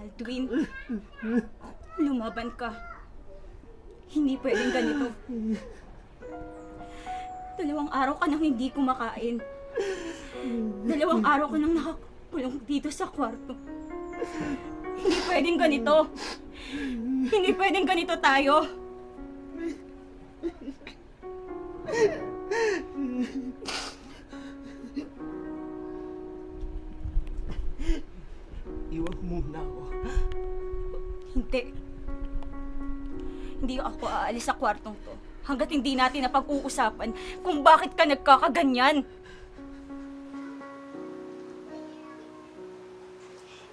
Aldwin, lumaban ka. Hindi pwedeng ganito. 2 araw ka nang hindi kumakain. 2 araw ka nang nakakulong dito sa kwarto. Hindi pwedeng ganito. Hindi pwedeng ganito tayo. Iwan muna ako. Hindi. Hindi ako aalis sa kwartong to hanggat hindi natin napag-uusapan kung bakit ka nagkakaganyan.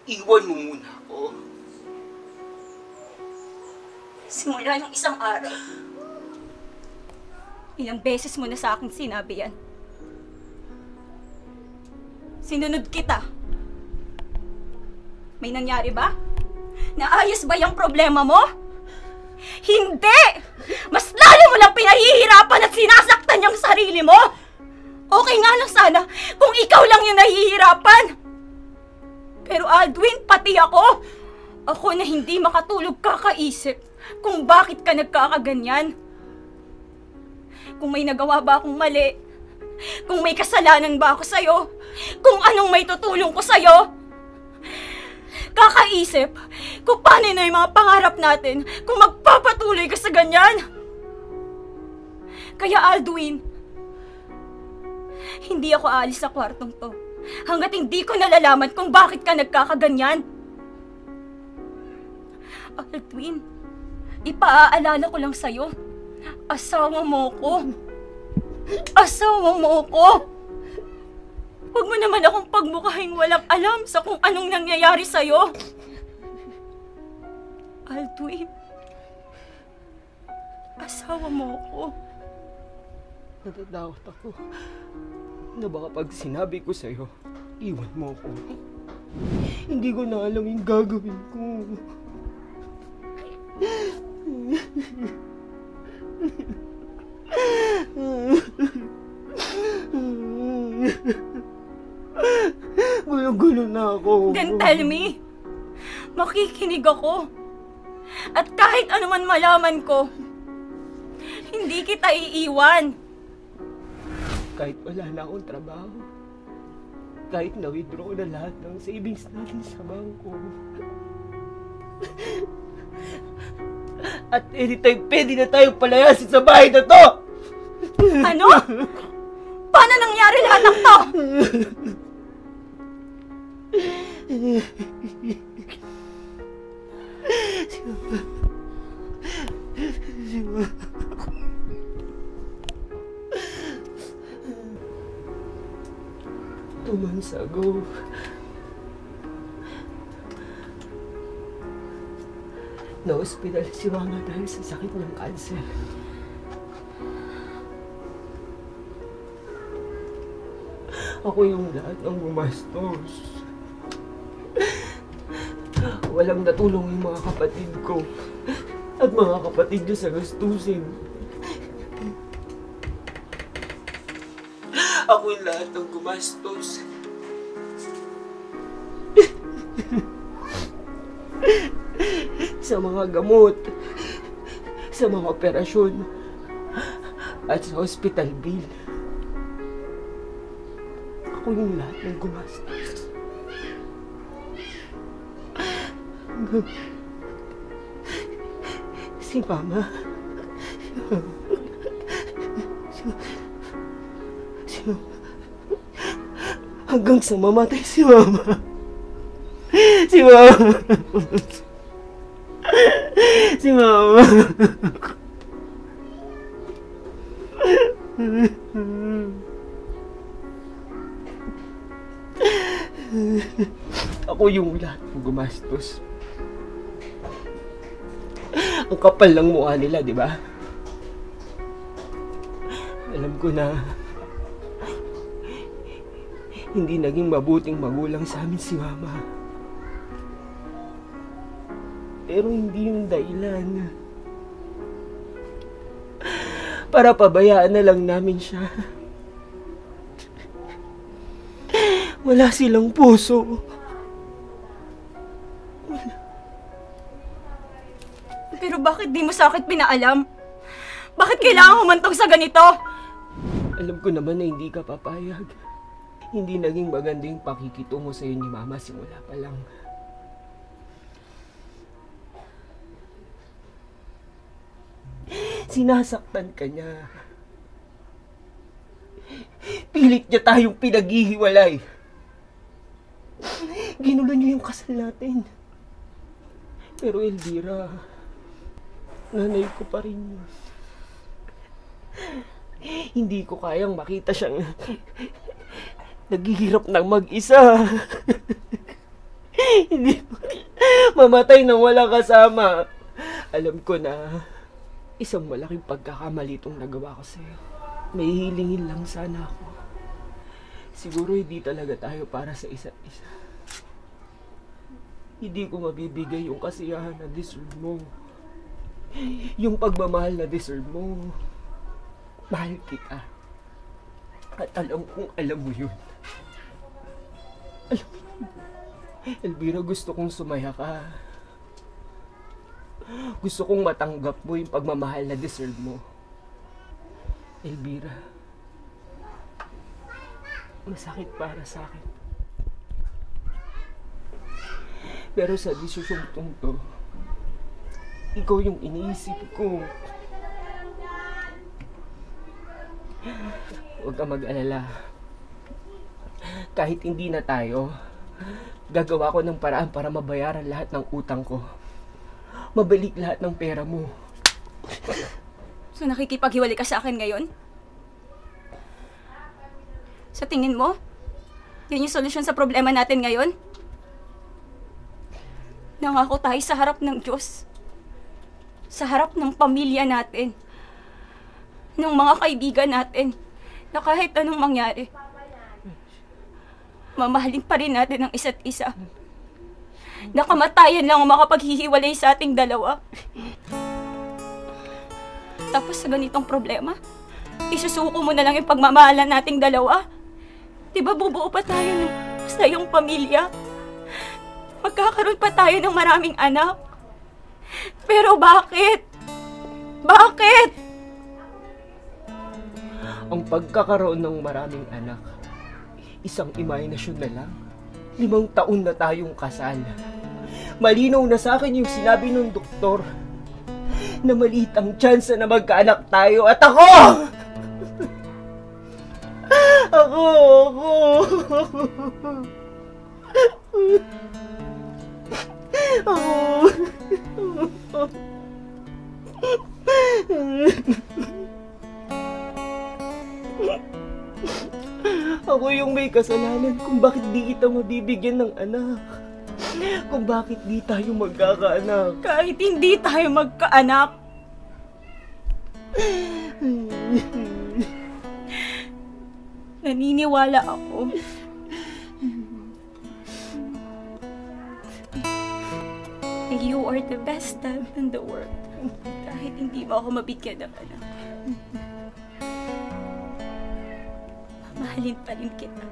Iwan mo muna ako. Simula ng isang araw, ilang beses mo na sa akin sinabi yan. Sinunod kita. May nangyari ba? Naayos ba yung problema mo? Hindi! Mas lalo mo lang pinahihirapan at sinasaktan yung sarili mo! Okay nga lang sana kung ikaw lang yung nahihirapan. Pero Aldwin, pati ako. Ako na hindi makatulog kakaisip kung bakit ka nagkakaganyan. Kung may nagawa ba akong mali, kung may kasalanan ba ako sa'yo, kung anong may tutulong ko sa'yo. Kakaisip kung paano na yung mga pangarap natin kung magpapatuloy ka sa ganyan. Kaya Aldwin, hindi ako aalis sa kwartong to hanggat hindi ko nalalaman kung bakit ka nagkakaganyan. Aldwin, ipaaalala ko lang sa'yo, asawa mo ko. Asawa mo ko. Huwag mo naman akong pagmukhahing walang alam sa kung anong nangyayari sa'yo. Aldwin, asawa mo ko. Natatakot ako na baka pag sinabi ko sa'yo, iwan mo ako. Hindi ko na alam yung gagawin ko. Gulo-gulo na ako. Then tell me. Makikinig ako. At kahit ano man malaman ko, hindi kita iiwan. Kahit wala na akong trabaho, kahit na-withdraw na lahat ng savings natin sa bangko, at anytime pwede na tayong palayasin sa bahay na to! Ano? Paano nangyari lahat ng to? Si Mama. 2 months ago, na-hospital si Mama dahil sa sakit ng cancer. Ako yung lahat ng gumastos. Walang natulong yung mga kapatid ko at mga kapatid niya sa gastusin. Ako yung lahat ng gumastos. Sa mga gamot, sa mga operasyon, at sa hospital bill. Ako yung lahat ng gumastos. Si Mama. Hanggang sa mamatay si Mama. Si Mama. Si Mama. Ako yung lahat ng gumastos. Ang kapal ng mukha nila, di ba? Alam ko na hindi naging mabuting magulang sa amin si Mama. Pero hindi yung dahilan para pabayaan na lang namin siya. Wala silang puso. Pero bakit di mo sa akin pinaalam? Bakit kailangan humantong sa ganito? Alam ko naman na hindi ka papayag. Hindi naging maganda yung pakikitungo sa'yo ni Mama simula pa lang. Sinasaktan ka niya. Pilit niya tayong pinaghihiwalay. Ginulo niyo yung kasal natin. Pero Elvira, nanay ko pa rin yun. Hindi ko kayang makita siyang naghihirap ng mag-isa. Hindi mamatay nang wala kasama. Alam ko na isang malaking pagkakamali itong nagawa ko sa'yo. May hilingin lang sana ako. Siguro hindi talaga tayo para sa isa't isa. Hindi ko mabibigay yung kasiyahan na deserve mo. Yung pagmamahal na deserve mo. Mahal kita. At alam kong alam mo yun. Alam mo, Elvira, gusto kong sumaya ka. Gusto kong matanggap mo yung pagmamahal na deserve mo. Elvira, masakit para sa akin. Pero sa desisyong to, ikaw yung iniisip ko. Huwag ka mag-alala. Kahit hindi na tayo, gagawa ko ng paraan para mabayaran lahat ng utang ko. Mabalik lahat ng pera mo. So nakikipaghiwalay ka sa akin ngayon? Sa tingin mo, yun yung solusyon sa problema natin ngayon? Nangako tayo sa harap ng Diyos. Sa harap ng pamilya natin. Ng mga kaibigan natin. Na kahit anong mangyari, mamahalin pa rin natin ang isa't isa. Na kamatayan lang ang makapaghihiwalay sa ating dalawa. Tapos sa ganitong problema, isusuko mo na lang yung pagmamahalan nating dalawa. Diba bubuo pa tayo ng masayang pamilya? Magkakaroon pa tayo ng maraming anak. Pero bakit? Bakit? Ang pagkakaroon ng maraming anak, isang imahinasyon na lang. 5 taon na tayong kasal. Malinaw na sa akin yung sinabi ng doktor na maliit ang tsansa na magkaanak tayo at ako! Ako yung may kasalanan kung bakit di kita mabibigyan ng anak. Kung bakit di tayo magkakaanak. Kahit hindi tayo magkaanak, naniniwala ako. You are the best dad in the world. Kahit hindi mo ako mabigyan ng anak. Mahalin pa rin kita.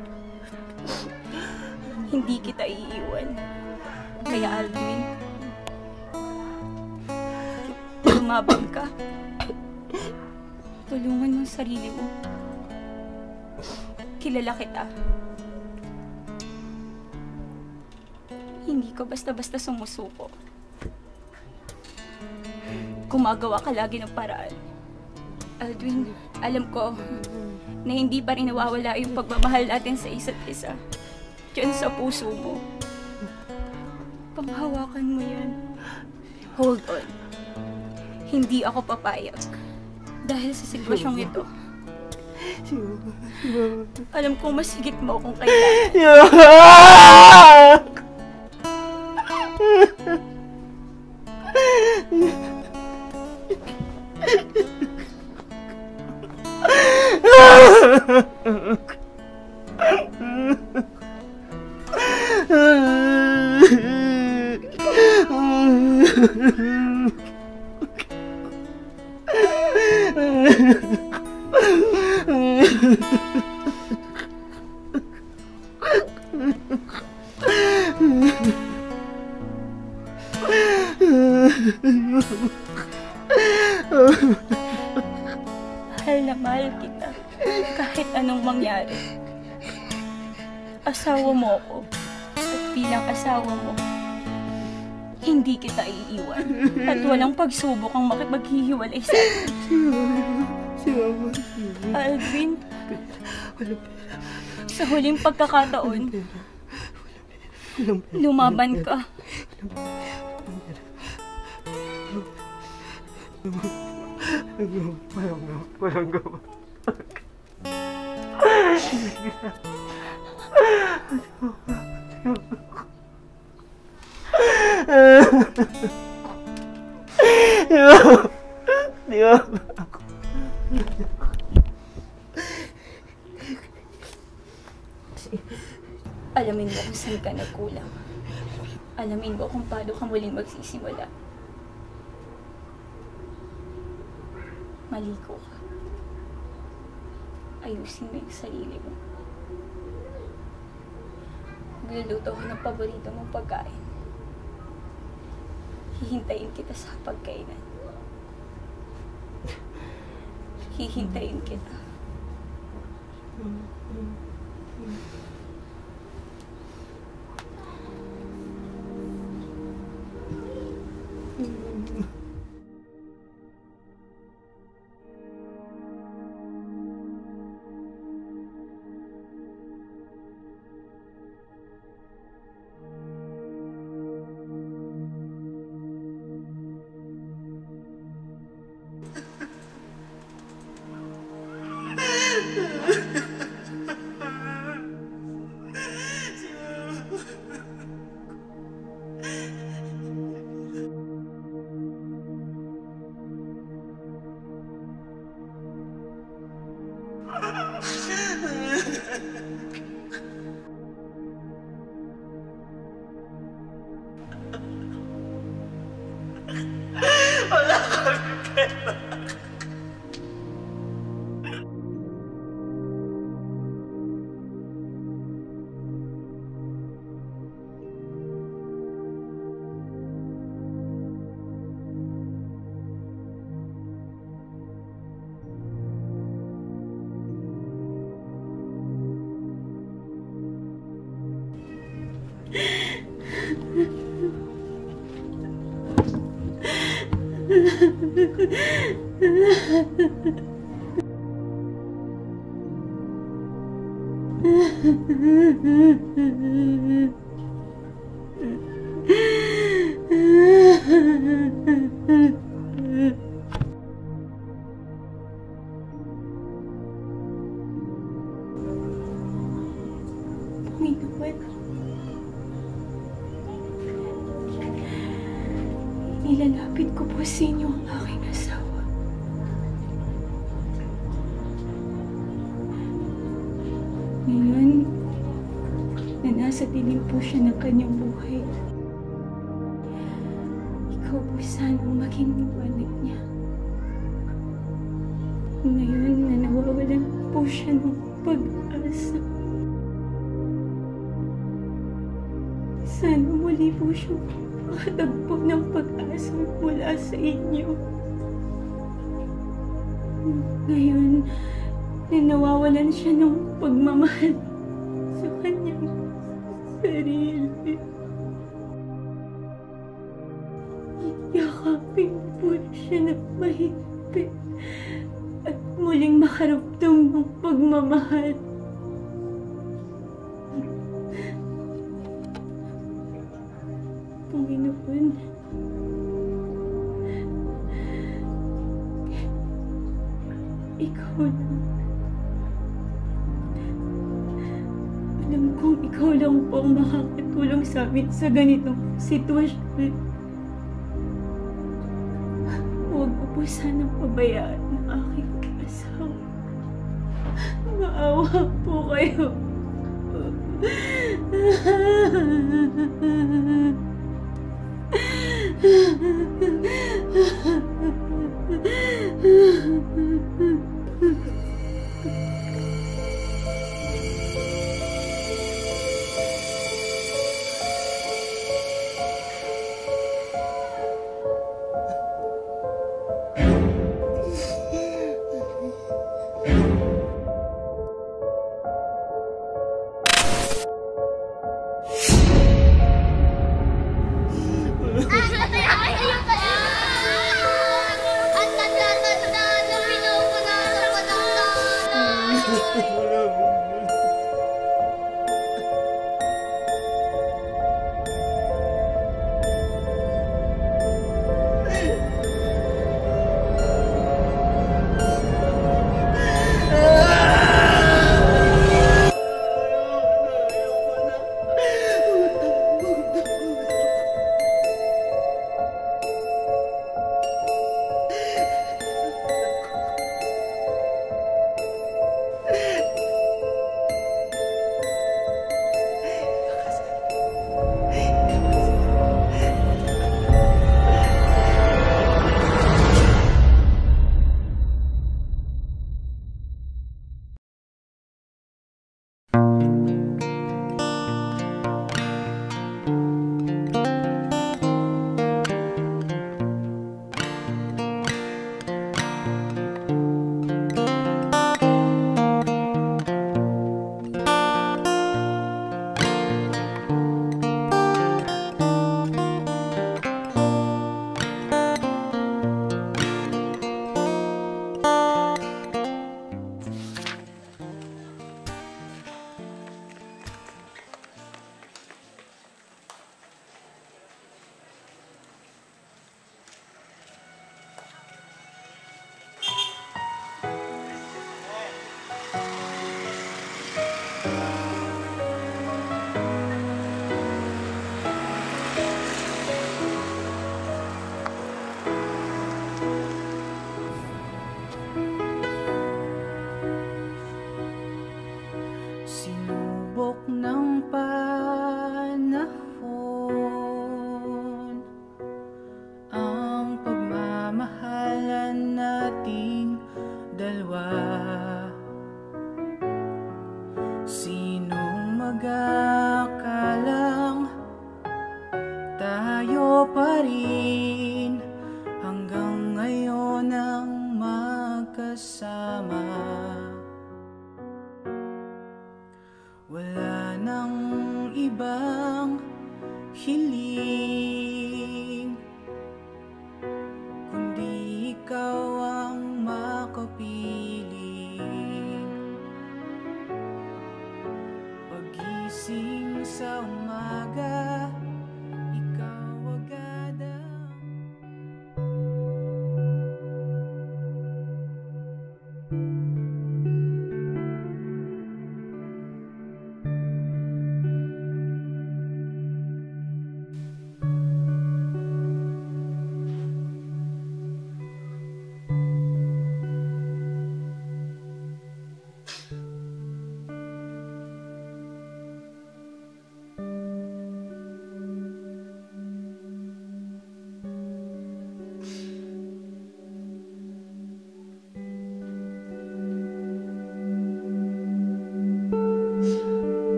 Hindi kita iiwan. Kaya Alvin, lumabang ka. Tulungan mo ang sarili mo. Kilala kita. Hindi ka basta-basta sumusuko. Gumagawa ka lagi ng paraan. Aldwin, alam ko na hindi pa rin nawawala yung pagmamahal natin sa isa't isa. Diyan sa puso mo. Panghawakan mo yan. Hold on. Hindi ako papayag. Dahil sa sitwasyong ito. Alam kong mas higit mo kung kailangan. na mahal kita kahit anong mangyari. Asawa mo ako at bilang asawa mo, hindi kita iiwan at walang pagsubok ang makipaghihiwalay sa akin. Alvin, sa huling pagkakataon, lumaban ka. Walang gawa. Di ba? Alamin mo kung saan ka nagkulang. Alamin mo kung paano ka muling magsisimula. Maliko ka. Ayusin mo yung sarili mo. Magluluto ako ng paborito mong pagkain. Hihintayin kita sa pagkainan. Hihintayin kita. Wala kami pera. Nilalapit ko po sa inyo ang aking asawa. Ngayon, na nasa dilim po siya ng kanyang buhay, ikaw po sanang maging liwanag niya. Ngayon na nawawalan po siya ng pag-asa, sana muli po siya makatagpo ng pag-asa mula sa inyo. Ngayon, na nawawalan siya ng pagmamahal sa kanyang sarili. Yakapin po siya ng mahigpit at muling makaramdam ng pagmamahal. Panginoon, ikaw lang. Alam kong ikaw lang po ang makakatulong sa amin sa ganitong sitwasyon. Huwag mo po sanang pabayaan ang aking asawa. Maawa po kayo. Sinubok ng panahon ang pagmamahalan nating dalawa. Sinong mag-aakalang tayo pa rin hanggang ngayon ang magkasama. Wala nang ibang hiling kundi ikaw ang makapiling. Pagising sa umaga, ikaw agad ang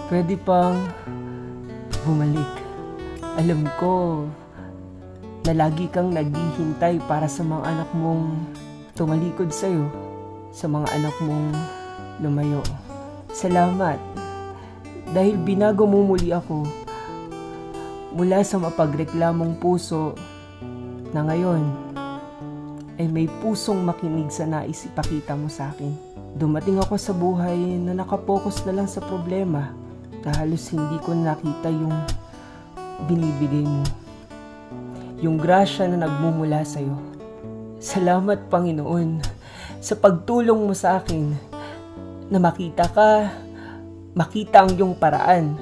Pwede pang bumalik. Alam ko na lagi kang naghihintay para sa mga anak mong tumalikod sa'yo, sa mga anak mong lumayo. Salamat dahil binago mo muli ako mula sa mapagreklamong puso na ngayon ay may pusong makinig sa nais ipakita mo sa akin. Dumating ako sa buhay na nakapokus na lang sa problema na halos hindi ko nakita yung binibigay mo. Yung grasya na nagmumula sa'yo. Salamat, Panginoon, sa pagtulong mo sa akin na makita ka, makita ang iyong paraan,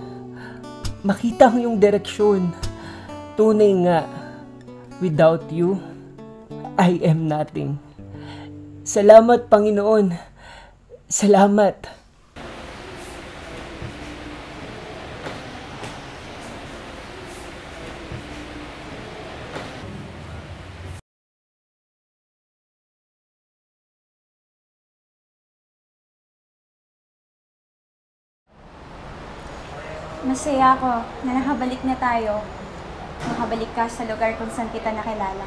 makita ang iyong direksyon. Tunay nga, without you, I am nothing. Salamat, Panginoon. Salamat. Masaya ako na nakabalik na tayo. Nakabalik ka sa lugar kung saan kita nakilala.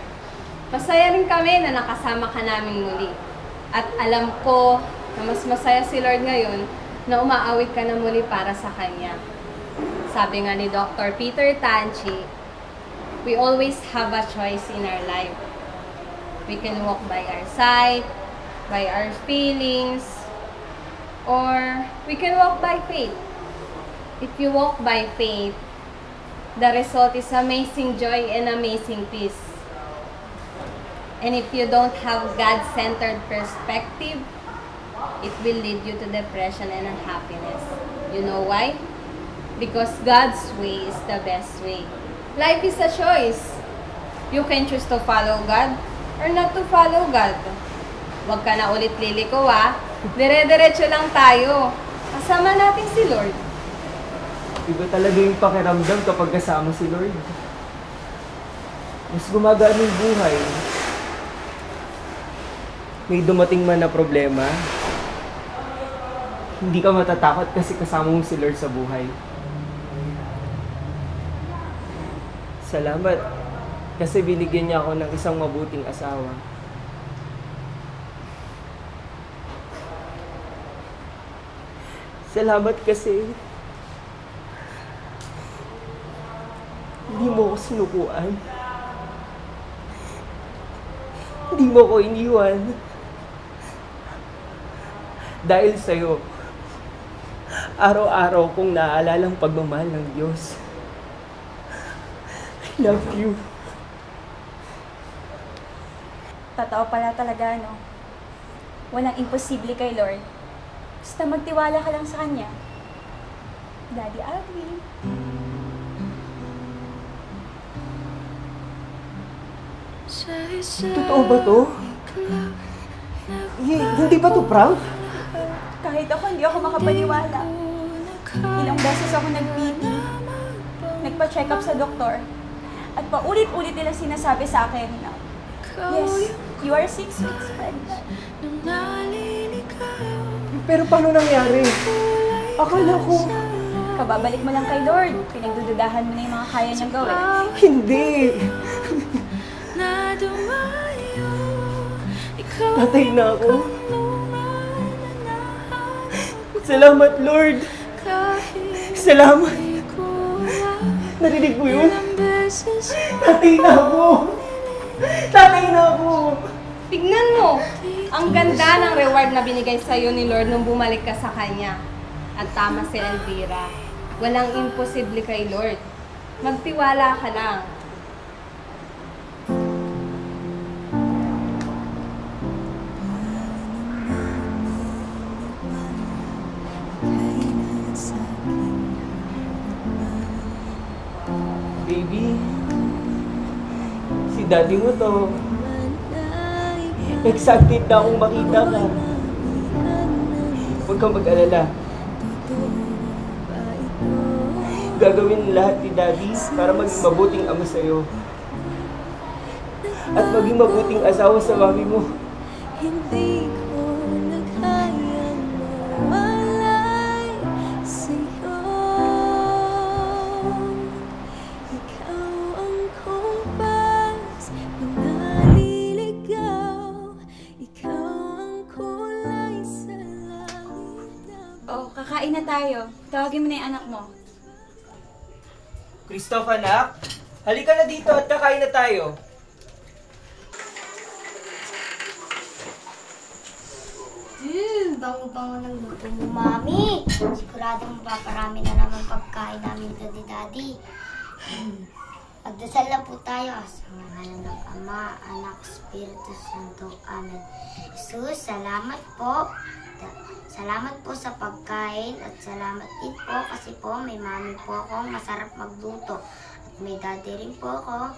Masaya rin kami na nakasama ka namin muli. At alam ko na mas masaya si Lord ngayon na umaawit ka na muli para sa Kanya. Sabi nga ni Dr. Peter Tanchi, we always have a choice in our life. We can walk by our sight, by our feelings, or we can walk by faith. If you walk by faith, the result is amazing joy and amazing peace. And if you don't have God-centered perspective, it will lead you to depression and unhappiness. You know why? Because God's way is the best way. Life is a choice. You can choose to follow God or not to follow God. Huwag ka na ulit liliko Dire-diretso lang tayo. Kasama natin si Lord. Iba talaga yung pakiramdam kapag kasama si Lord. Mas gumagaan yung buhay. May dumating man na problema, hindi ka matatakot kasi kasama mo si Lord sa buhay. Salamat kasi binigyan niya ako ng isang mabuting asawa. Salamat kasi hindi mo ako sinukuan. Hindi mo ako iniwan. Dahil sa'yo, araw-araw kong naaalala ang pagmamahal ng Diyos. I love you. Totoo pala talaga, no? Walang imposible kay Lord. Basta magtiwala ka lang sa Kanya. Daddy Alvin. Totoo ba to? Hindi ba to prank? Kahit ako, hindi ako makapaniwala. Ilang beses ako nag-PT, nagpa-check up sa doktor, at paulit-ulit nila sinasabi sa akin na, yes, you are 6 weeks pregnant. Pero paano nangyari? Akala ko... Kababalik mo lang kay Lord. Pinagdududahan mo na yung mga kaya niyang gawin. Hindi! Patay na ako. Salamat, Lord! Salamat! Narinig mo yun? Tatay na ako! Tatay na ako! Tignan mo! Ang ganda ng reward na binigay sa'yo ni Lord nung bumalik ka sa Kanya. At tama si Elvira. Walang imposible kay Lord. Magtiwala ka lang. Baby, si daddy mo to. Excited na akong makita ka. Huwag kang mag-alala. Gagawin lahat ni daddy para maging mabuting ama sa'yo. At maging mabuting asawa sa mami mo. tayo. Tawagin mo na yung anak mo. Christoph, anak, halika na dito at kakain na tayo. Bango-bango ng luto mo, Mami. Siguradong mapaparami na naman pagkain namin ito ni Daddy. Magdasal na po tayo sa ngalan ng Ama, Anak, Espiritu Santo. Amen. Jesus, salamat po. Salamat po sa pagkain at salamat din po kasi po may mami po akong masarap magluto. At may daddy rin po ako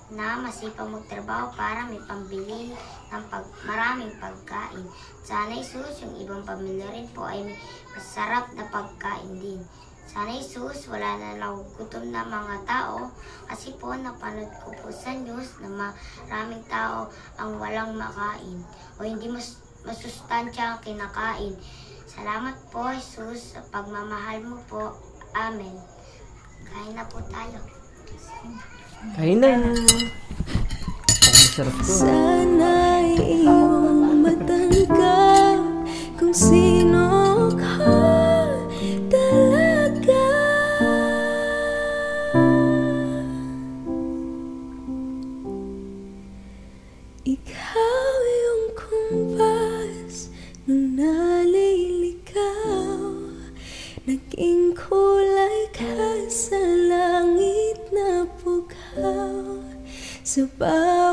na masipag magtrabaho para may pambili ng maraming pagkain. Sana Jesus, yung ibang pamilya rin po ay may masarap na pagkain din. Sana Jesus, wala na nagugutom na mga tao kasi po napanood ko po sa news na maraming tao ang walang makain o hindi masustansya ang kinakain. Salamat po Jesus sa pagmamahal mo po. Amen. Kain na po tayo. Kain na. Ang sarap to. Sana'y iyong matanggap kung sino ka talaga. Ikaw yung kumpas nung naliligaw, naging kulay ka sa langit na pugaw. Sa bawat